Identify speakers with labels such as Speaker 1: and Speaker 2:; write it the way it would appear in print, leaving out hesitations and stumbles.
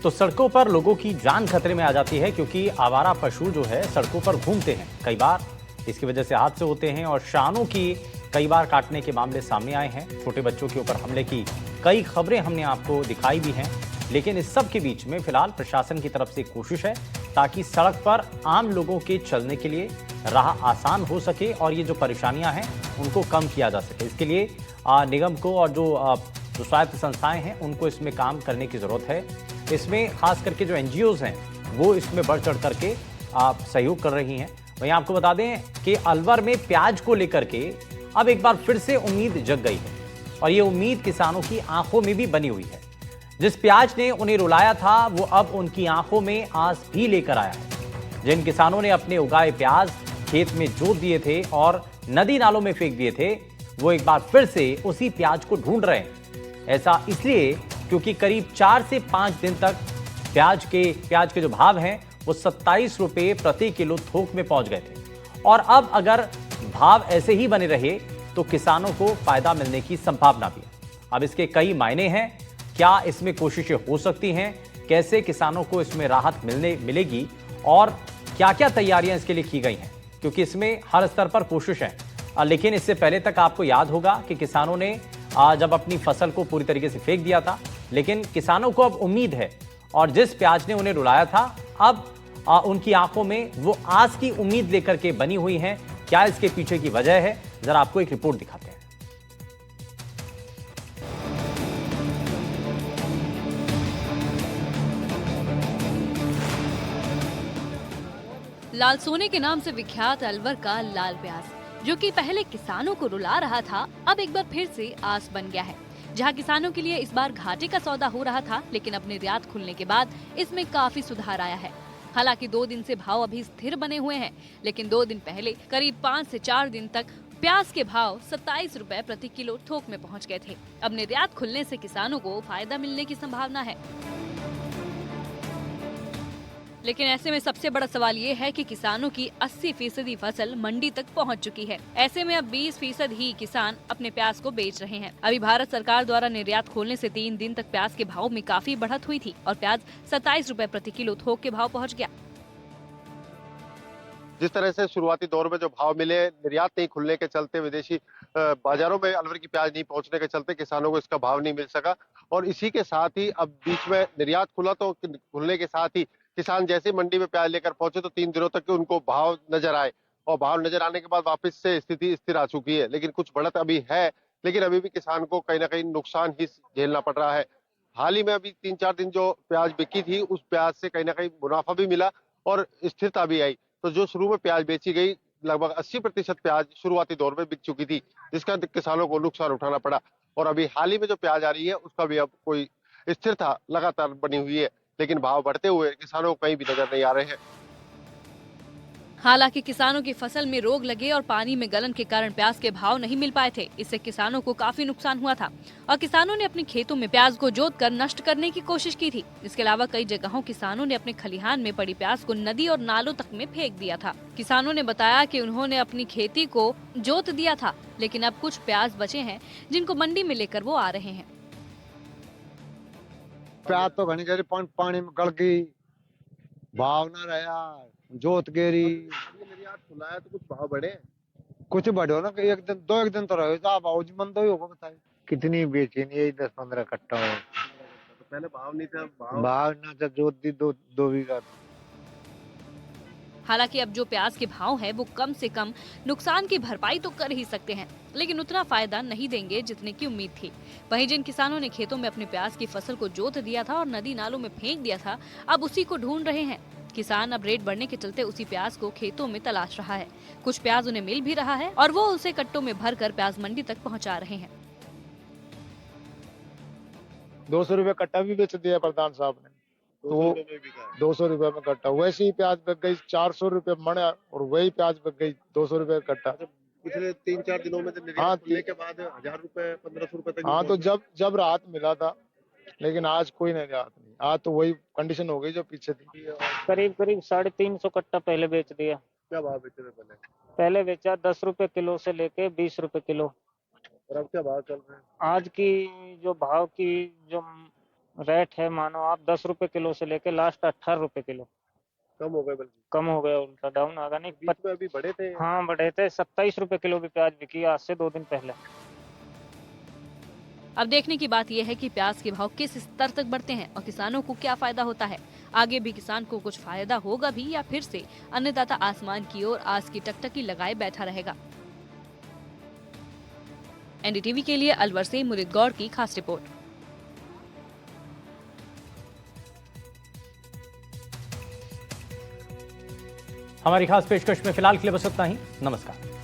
Speaker 1: तो सड़कों पर लोगों की जान खतरे में आ जाती है क्योंकि आवारा पशु जो है सड़कों पर घूमते हैं। कई बार इसकी वजह से हादसे होते हैं और शानों की कई बार काटने के मामले सामने आए हैं। छोटे बच्चों के ऊपर हमले की कई खबरें हमने आपको दिखाई भी हैं। लेकिन इस सब के बीच में फिलहाल प्रशासन की तरफ से कोशिश है ताकि सड़क पर आम लोगों के चलने के लिए राह आसान हो सके और ये जो परेशानियां हैं उनको कम किया जा सके। इसके लिए निगम को और जो स्वायत्त संस्थाएं हैं उनको इसमें काम करने की जरूरत है। इसमें खास करके जो एनजीओज हैं वो इसमें बढ़ चढ़ करके सहयोग कर रही हैं। वहीं आपको बता दें कि अलवर में प्याज को लेकर के अब एक बार फिर से उम्मीद जग गई है और ये उम्मीद किसानों की आंखों में भी बनी हुई है। जिस प्याज ने उन्हें रुलाया था वो अब उनकी आंखों में आंस भी लेकर आया है। जिन किसानों ने अपने उगाए प्याज खेत में जोत दिए थे और नदी नालों में फेंक दिए थे वो एक बार फिर से उसी प्याज को ढूंढ रहे हैं। ऐसा इसलिए क्योंकि करीब 4 से 5 दिन तक प्याज के जो भाव हैं वो 27 रुपए प्रति किलो थोक में पहुंच गए थे और अब अगर भाव ऐसे ही बने रहे तो किसानों को फायदा मिलने की संभावना भी है। अब इसके कई मायने हैं। क्या इसमें कोशिशें हो सकती हैं, कैसे किसानों को इसमें राहत मिलेगी और क्या क्या तैयारियां इसके लिए की गई हैं, क्योंकि इसमें हर स्तर पर कोशिश है। लेकिन इससे पहले तक आपको याद होगा कि किसानों ने जब अपनी फसल को पूरी तरीके से फेंक दिया था, लेकिन किसानों को अब उम्मीद है और जिस प्याज ने उन्हें रुलाया था अब उनकी आंखों में वो आस की उम्मीद लेकर के बनी हुई हैं। क्या इसके पीछे की वजह है, जरा आपको एक रिपोर्ट दिखाते हैं।
Speaker 2: लाल सोने के नाम से विख्यात अलवर का लाल प्याज जो कि पहले किसानों को रुला रहा था अब एक बार फिर से आस बन गया है। जहां किसानों के लिए इस बार घाटे का सौदा हो रहा था, लेकिन अब निर्यात खुलने के बाद इसमें काफी सुधार आया है। हालांकि 2 दिन से भाव अभी स्थिर बने हुए हैं, लेकिन 2 दिन पहले करीब 5 से 4 दिन तक प्याज के भाव 27 रुपए प्रति किलो थोक में पहुंच गए थे। अब निर्यात खुलने से किसानों को फायदा मिलने की संभावना है। लेकिन ऐसे में सबसे बड़ा सवाल ये है कि किसानों की 80% फसल मंडी तक पहुंच चुकी है। ऐसे में अब 20% ही किसान अपने प्याज को बेच रहे हैं। अभी भारत सरकार द्वारा निर्यात खोलने से 3 दिन तक प्याज के भाव में काफी बढ़त हुई थी और प्याज 27 रुपए प्रति किलो थोक के भाव पहुंच गया।
Speaker 3: जिस तरह से शुरुआती दौर में जो भाव मिले, निर्यात नहीं खुलने के चलते, विदेशी बाजारों में अलवर की प्याज नहीं पहुंचने के चलते किसानों को इसका भाव नहीं मिल सका और इसी के साथ ही अब बीच में निर्यात खुला तो खुलने के साथ ही किसान जैसे मंडी में प्याज लेकर पहुंचे तो 3 दिनों तक उनको भाव नजर आए और भाव नजर आने के बाद वापस से स्थिति स्थिर आ चुकी है। लेकिन कुछ बढ़त अभी है, लेकिन अभी भी किसान को कहीं ना कहीं नुकसान ही झेलना पड़ रहा है। हाल ही में अभी 3-4 दिन जो प्याज बिकी थी उस प्याज से कहीं ना कहीं मुनाफा भी मिला और स्थिरता भी आई। तो जो शुरू में प्याज बेची गई लगभग 80% प्याज शुरुआती दौर में बिक चुकी थी, जिसका किसानों को नुकसान उठाना पड़ा और अभी हाल ही में जो प्याज आ रही है उसका भी अब कोई स्थिरता लगातार बनी हुई है, लेकिन भाव बढ़ते हुए किसानों को कहीं भी नजर नहीं आ रहे हैं।
Speaker 2: हालांकि किसानों की फसल में रोग लगे और पानी में गलन के कारण प्याज के भाव नहीं मिल पाए थे। इससे किसानों को काफी नुकसान हुआ था और किसानों ने अपने खेतों में प्याज को जोत कर नष्ट करने की कोशिश की थी। इसके अलावा कई जगहों किसानों ने अपने खलिहान में पड़ी प्याज को नदी और नालों तक में फेंक दिया था। किसानों ने बताया कि उन्होंने अपनी खेती को जोत दिया था, लेकिन अब कुछ प्याज बचे हैं जिनको मंडी में लेकर वो आ रहे हैं।
Speaker 4: प्याज तो घनी जरी पानी में गल गई, भाव न रहा, जोत गेरी।
Speaker 3: निर्यात खुला है तो कुछ भाव बढ़े,
Speaker 4: कुछ बढ़ो ना, एक दिन 2 दिन तो रहो, भाव मंद ही होगा। बताइए कितनी बेची नहीं, यही 10-15 कट्टा हो।
Speaker 3: तो पहले भाव नहीं था,
Speaker 4: भाव ना था, जोत दी 2 बीघा।
Speaker 2: हालांकि अब जो प्याज के भाव है वो कम से कम नुकसान की भरपाई तो कर ही सकते हैं, लेकिन उतना फायदा नहीं देंगे जितने की उम्मीद थी। वहीं जिन किसानों ने खेतों में अपने प्याज की फसल को जोत दिया था और नदी नालों में फेंक दिया था, अब उसी को ढूंढ रहे हैं। किसान अब रेट बढ़ने के चलते उसी प्याज को खेतों में तलाश रहा है। कुछ प्याज उन्हें मिल भी रहा है और वो उसे कट्टों में भरकर प्याज मंडी तक पहुँचा रहे हैं।
Speaker 4: 200 रुपए कट्टा भी बेच दिया प्रधान साहब ने, तो 200 रुपए में कट्टा। वैसे ही प्याज बिक गई 400 रुपए मन और वही प्याज बिक गई 200 रुपए कट्टा।
Speaker 3: पिछले 3-4 दिनों में तो निर्यात खुलने के बाद 1000 रुपए 1500 रुपए तक।
Speaker 4: हाँ, तो जब राहत मिला था, लेकिन आज कोई नहीं राहत नहीं। आज तो वही कंडीशन हो गई जो पीछे थी।
Speaker 5: करीब 350 कट्टा पहले बेच दिया।
Speaker 3: क्या भाव बेचे थे पहले?
Speaker 5: पहले बेचा 10 रुपए किलो से लेके 20 रुपए किलो।
Speaker 3: और अब क्या भाव चल रहे हैं?
Speaker 5: आज की जो भाव की जो रेट है मानो आप 10 रुपए किलो से लेके लास्ट 18 रुपए किलो।
Speaker 3: कम हो गए बल्कि
Speaker 5: कम हो गया, उल्टा डाउन आ गया। नहीं
Speaker 3: बीच में अभी बढ़े थे।
Speaker 5: हाँ बढ़े थे, 27 रुपए किलो भी प्याज बिकी आज से 2 दिन पहले।
Speaker 2: अब देखने की बात यह है कि प्याज के भाव किस स्तर तक बढ़ते हैं और किसानों को क्या फायदा होता है। आगे भी किसान को कुछ फायदा होगा भी या फिर से अन्नदाता आसमान की ओर आस की टकटकी लगाए बैठा रहेगा। एनडीटीवी के लिए अलवर से मुरीद गौड़ की खास रिपोर्ट।
Speaker 1: हमारी खास पेशकश में फिलहाल के लिए बस इतना ही। नमस्कार।